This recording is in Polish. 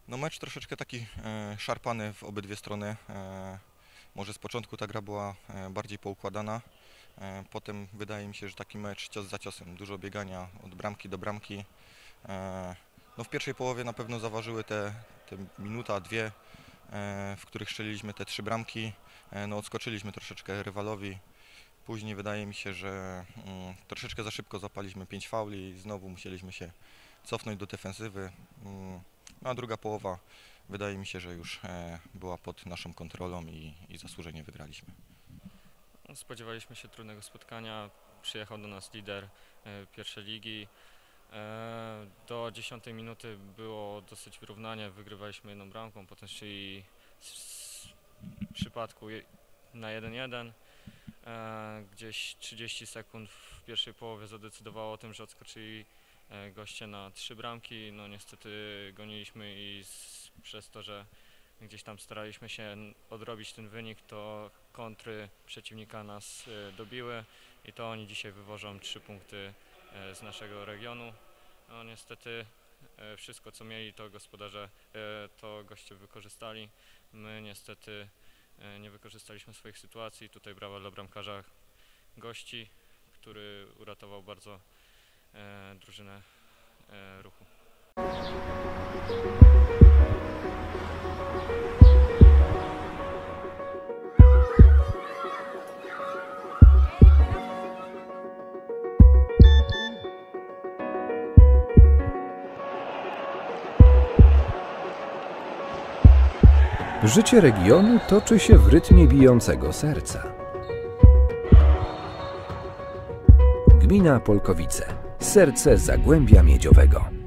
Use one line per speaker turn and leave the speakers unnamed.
No mecz troszeczkę taki szarpany w obydwie strony. Może z początku ta gra była bardziej poukładana. Potem wydaje mi się, że taki mecz cios za ciosem, dużo biegania od bramki do bramki. No w pierwszej połowie na pewno zaważyły te minuta, dwie, w których strzeliliśmy te 3 bramki. No odskoczyliśmy troszeczkę rywalowi. Później wydaje mi się, że troszeczkę za szybko zapaliśmy 5 fauli i znowu musieliśmy się cofnąć do defensywy. No a druga połowa wydaje mi się, że już była pod naszą kontrolą i zasłużenie wygraliśmy.
Spodziewaliśmy się trudnego spotkania. Przyjechał do nas lider pierwszej ligi. Do 10 minuty było dosyć wyrównanie. Wygrywaliśmy 1 bramką, potem szli w przypadku na 1-1. Gdzieś 30 sekund w pierwszej połowie zadecydowało o tym, że odskoczyli goście na 3 bramki. No niestety goniliśmy i przez to, że gdzieś tam staraliśmy się odrobić ten wynik, to kontry przeciwnika nas dobiły i to oni dzisiaj wywożą 3 punkty z naszego regionu. No niestety wszystko co mieli to gospodarze, to goście wykorzystali. My niestety nie wykorzystaliśmy swoich sytuacji. Tutaj brawa dla bramkarza gości, który uratował bardzo drużynę Ruchu.
Życie regionu toczy się w rytmie bijącego serca. Gmina Polkowice. Serce Zagłębia Miedziowego.